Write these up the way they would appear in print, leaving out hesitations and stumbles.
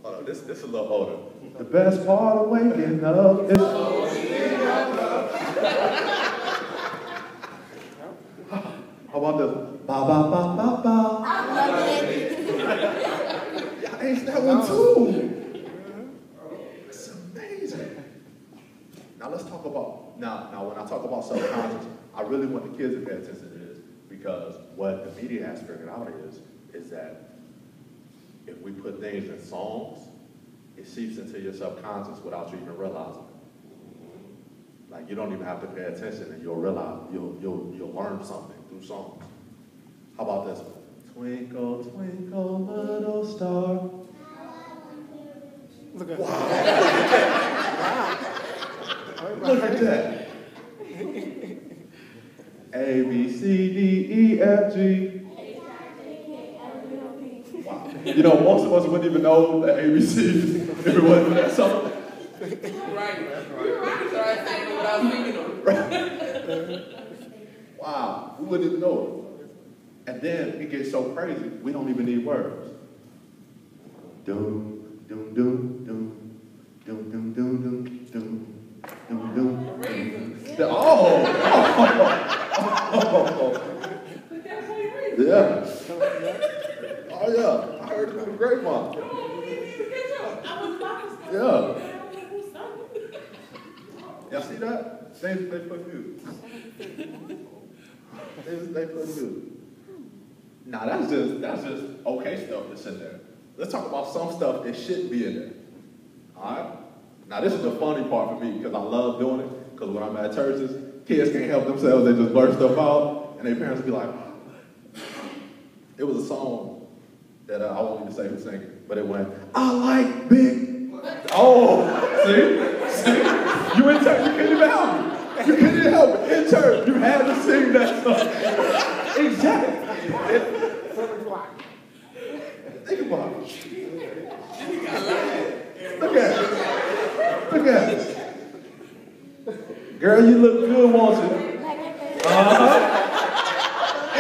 Hold on, this is a little older. The best part of waking up is... How about this? Ba ba ba ba ba. Y'all ain't that one too. It's amazing. Now let's talk about, now when I talk about subconscious, I really want the kids to pay attention to this, because what the media has figured out is that if we put things in songs, it seeps into your subconscious without you even realizing it. Like, you don't even have to pay attention, and you'll realize, you'll learn something through songs. How about this one? Twinkle, twinkle, little star. Look at wow. Look at that. A, B, C, D, E, F, G. Wow. You know, most of us wouldn't even know the ABCs if it wasn't for that song. Right. You're right. Sorry, saying it without thinking of it. Wow, we wouldn't even know it. And then it gets so crazy, we don't even need words. Doom, doom, doom, doom, doom, doom, doom, doom, doom, doom, doom. Oh! Yeah. Oh yeah, I heard it through the grapevine. Yeah. Y'all see that? Things they put you. They put you. Now that's just okay stuff that's in there. Let's talk about some stuff that shouldn't be in there. All right? Now this is the funny part for me, because I love doing it. Because when I'm at churches, kids can't help themselves. They just blurt stuff out, and their parents will be like, it was a song that I won't even say who sang it, but it went, I like big. Oh, see? You in church, you couldn't even help me. You couldn't even help it. In church, you had to sing that song. Exactly. Think about it. Look at it. Look at it. Girl, you look good, won't you? Uh-huh.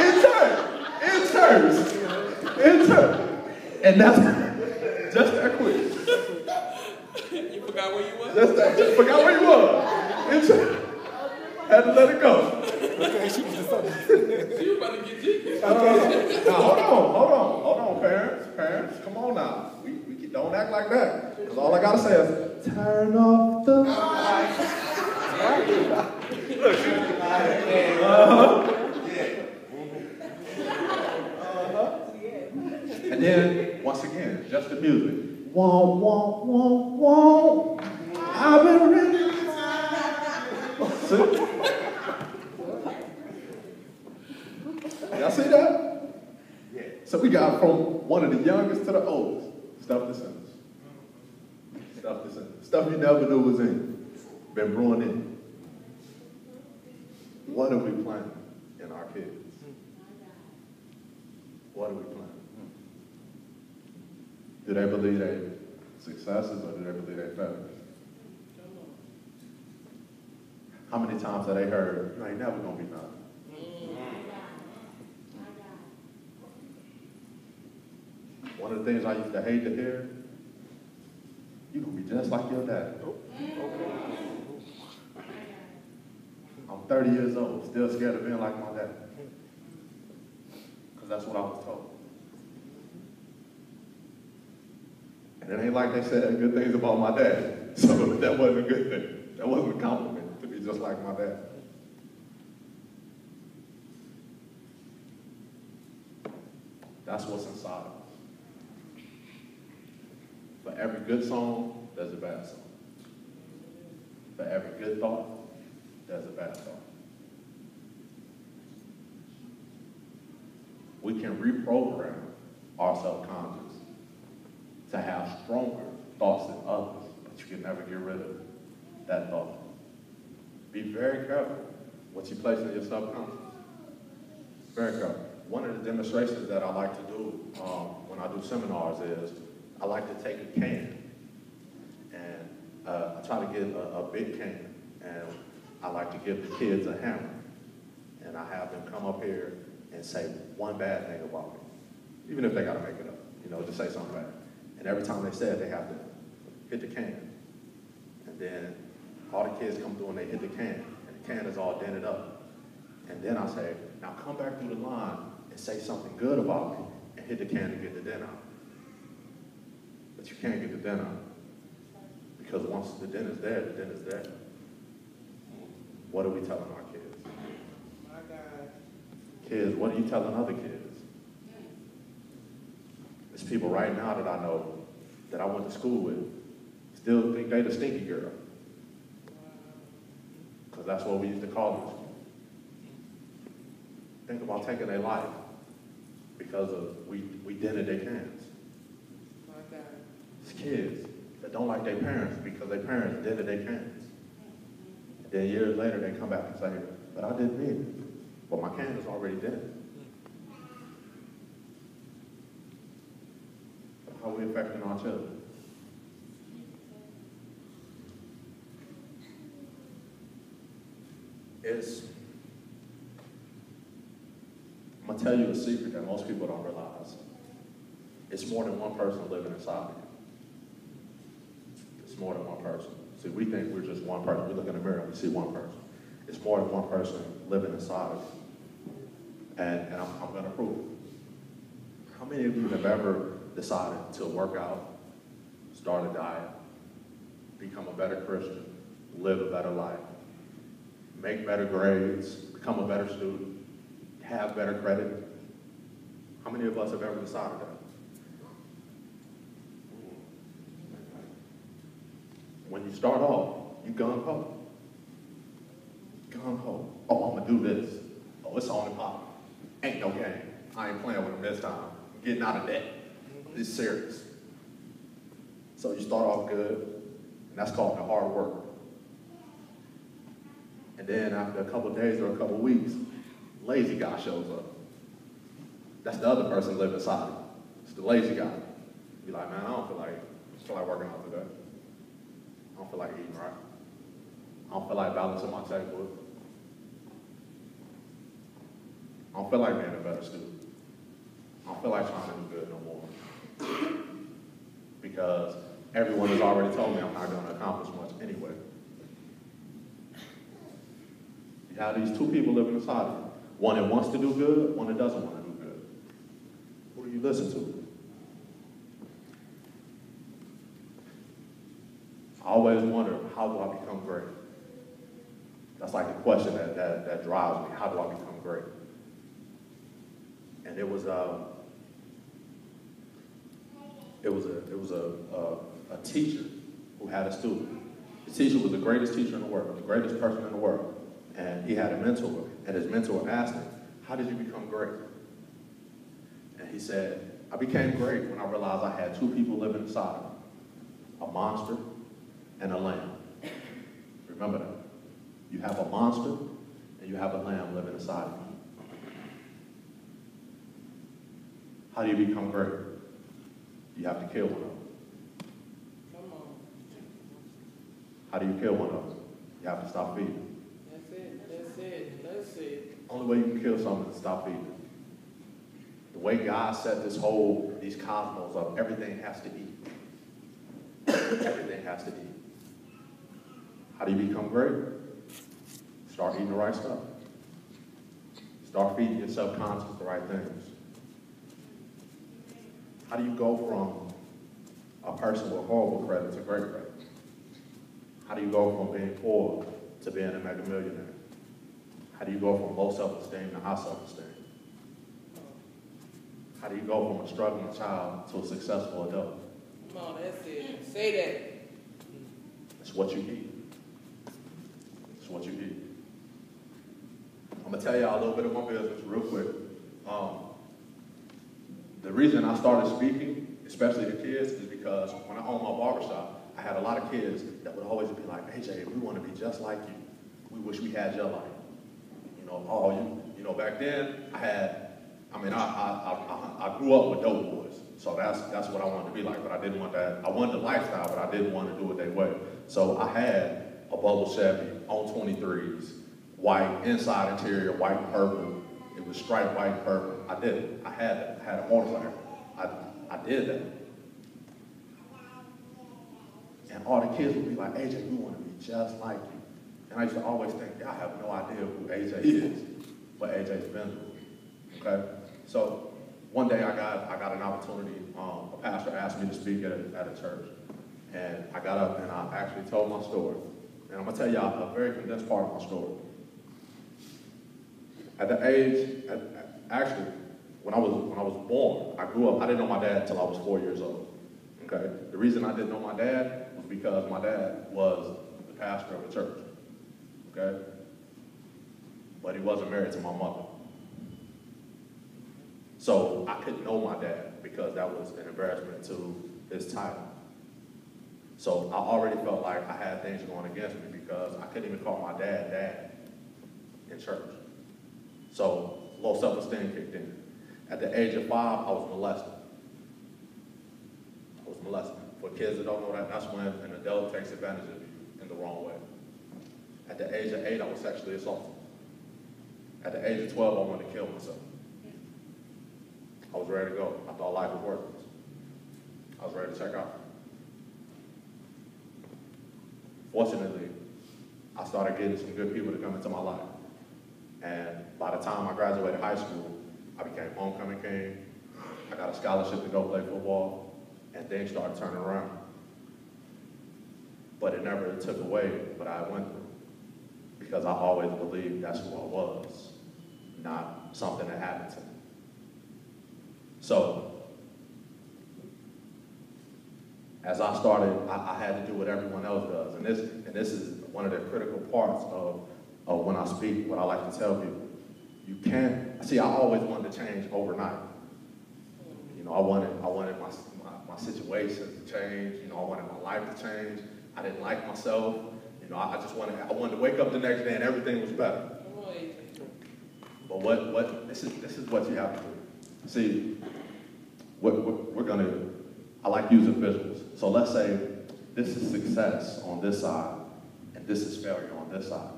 In church. And that's just that quick. You forgot where you was? Just forgot where you was. In church. Had to let it go. Okay, she was just something. You about to get jiggy. Now, hold on, parents, come on now. We don't act like that. Because all I gotta say is, turn off the lights. And then, once again, just the music. Wah, wah, wah, wah. I've been ready. See? Y'all see that? Yeah. So we got from one of the youngest to the oldest, stuff that's in us. Stuff that's in us. Stuff you never knew was in. Been brewing in. What are we planting in our kids? What are we planting? Do they believe they successes, or do they believe they failures? How many times have they heard, you ain't never gonna be nothing? One of the things I used to hate to hear, you're gonna be just like your dad. I'm 30 years old, still scared of being like my dad. Because that's what I was told. And it ain't like they said good things about my dad. So that wasn't a good thing. That wasn't a compliment to be just like my dad. That's what's inside of us. For every good song, there's a bad song. For every good thought, there's a bad thought. We can reprogram our subconscious to have stronger thoughts than others, but you can never get rid of that thought. Be very careful what you place in your subconscious. Very careful. One of the demonstrations that I like to do when I do seminars is I like to take a can and I try to get a big can, and I like to give the kids a hammer, and I have them come up here and say one bad thing about me, even if they got to make it up, just say something bad. And every time they say it, they have to hit the can. And then all the kids come through and they hit the can, and the can is all dented up. And then I say, now come back through the line and say something good about me, and hit the can to get the dent out. But you can't get the dent out. Because once the dent is there, the dent is there. What are we telling our kids? My God. Kids, what are you telling other kids? There's people right now that I know that I went to school with still think they the stinky girl. Because that's what we used to call them. Think about taking their life because of we dented their cans. My God. It's kids that don't like their parents because their parents dented their cans. And then years later they come back and say, but I didn't mean it. But my can is already dented. How are we affecting our children? I'm going to tell you a secret that most people don't realize. It's more than one person living inside of you. It's more than one person. See, we think we're just one person. We look in the mirror and we see one person. It's more than one person living inside of you. And I'm going to prove it. How many of you have ever decided to work out, start a diet, become a better Christian, live a better life, make better grades, become a better student, have better credit? How many of us have ever decided that? When you start off, you gung-ho. Gung-ho. Oh, I'm going to do this. Oh, it's on and pop. Ain't no game. I ain't playing with them this time. I'm getting out of debt. It's serious. So you start off good, and that's called the hard work. And then after a couple of days or a couple of weeks, lazy guy shows up. That's the other person living inside you. It's the lazy guy. Be like, man, I don't feel like working out today. I don't feel like eating right. I don't feel like balancing my checkbook. I don't feel like being a better student. I don't feel like trying to do good no more. Because everyone has already told me I'm not going to accomplish much anyway. You have these two people living inside of you. One that wants to do good, one that doesn't want to do good. Who do you listen to? I always wonder, how do I become great? That's like the question that drives me. How do I become great? And it was a teacher who had a student. The teacher was the greatest teacher in the world, the greatest person in the world. And he had a mentor, and his mentor asked him, how did you become great? And he said, I became great when I realized I had two people living inside of me, a monster and a lamb. Remember that. You have a monster and you have a lamb living inside of you. How do you become great? You have to kill one of them. Come on. How do you kill one of them? You have to stop feeding. That's it. Only way you can kill something is to stop feeding. The way God set these cosmos up, everything has to eat. Everything has to eat. How do you become great? Start eating the right stuff. Start feeding your subconscious the right things. How do you go from a person with horrible credit to great credit? How do you go from being poor to being a mega millionaire? How do you go from low self-esteem to high self-esteem? How do you go from a struggling child to a successful adult? Come on, that's it. Say that. It's what you eat. It's what you eat. I'm going to tell y'all a little bit of my business real quick. The reason I started speaking, especially to kids, is because when I owned my barbershop, I had a lot of kids that would always be like, AJ, we want to be just like you. We wish we had your life. Back then, I grew up with dope boys. So that's what I wanted to be like, but I didn't want that. I wanted the lifestyle, but I didn't want to do it their way. So I had a bubble Chevy on 23s, white, inside interior, white and purple. It was striped white and purple. I did it. I had it. I had a motorcycle. I did that. And all the kids would be like, AJ, we want to be just like you. And I used to always think, y'all have no idea who AJ is, what AJ's been through, okay? So one day I got an opportunity, a pastor asked me to speak at a church. And I got up and I actually told my story. And I'm gonna tell y'all a very condensed part of my story. At the age, actually, when I was born, I grew up, I didn't know my dad until I was 4 years old, okay? The reason I didn't know my dad was because my dad was the pastor of a church, okay? But he wasn't married to my mother. So I couldn't know my dad because that was an embarrassment to his title. So I already felt like I had things going against me because I couldn't even call my dad in church. So low self-esteem kicked in. At the age of 5, I was molested. For kids that don't know that, that's when an adult takes advantage of you in the wrong way. At the age of 8, I was sexually assaulted. At the age of 12, I wanted to kill myself. I was ready to go. I thought life was worthless. I was ready to check out. Fortunately, I started getting some good people to come into my life. And by the time I graduated high school, I became homecoming king. I got a scholarship to go play football, and things started turning around. But it never took away what I went through, because I always believed that's who I was, not something that happened to me. So, as I started, I had to do what everyone else does. And this is one of the critical parts of when I speak, what I like to tell people. You can't, see, I always wanted to change overnight. You know, I wanted my situation to change. You know, I wanted my life to change. I didn't like myself. You know, I wanted to wake up the next day and everything was better. But this is what you have to do. See, I like using visuals. So let's say this is success on this side, and this is failure on this side.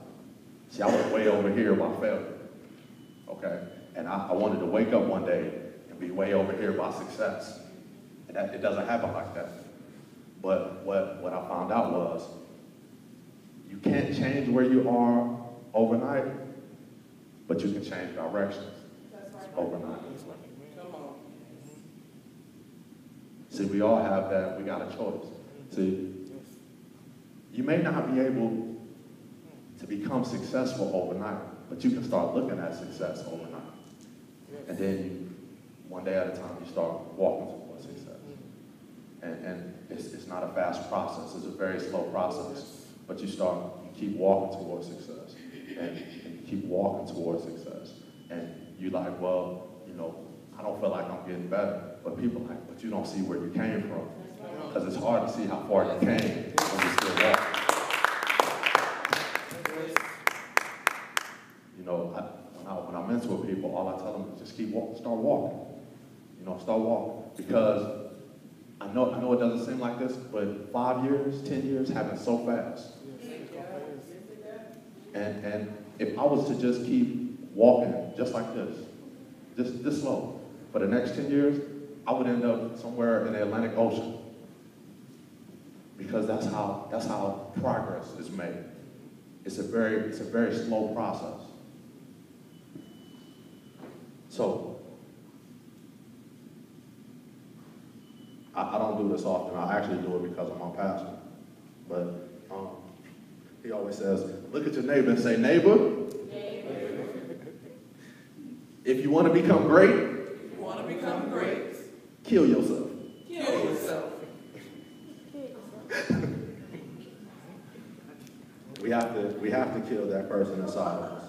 See, I was way over here by failure, okay? And I wanted to wake up one day and be way over here by success. And it doesn't happen like that. But what I found out was, you can't change where you are overnight, but you can change directions overnight. See, we all have that. We got a choice. See, you may not be able to become successful overnight, but you can start looking at success overnight. And then one day at a time, you start walking towards success. And it's not a fast process. It's a very slow process. But you keep walking towards success. And you keep walking towards success. And you're like, well, you know, I don't feel like I'm getting better. But people are like, but you don't see where you came from. Because it's hard to see how far you came when you're still walking. You know, when I mentor people, all I tell them is just keep walking, start walking. You know, start walking. Because I know it doesn't seem like this, but 5 years, 10 years happen so fast. And if I was to just keep walking just like this slow, for the next 10 years, I would end up somewhere in the Atlantic Ocean. Because that's how progress is made. It's a very slow process. So, I don't do this often. I actually do it because of my pastor. But he always says, look at your neighbor and say, neighbor, if you want to become great, kill yourself. We have to kill that person inside of us.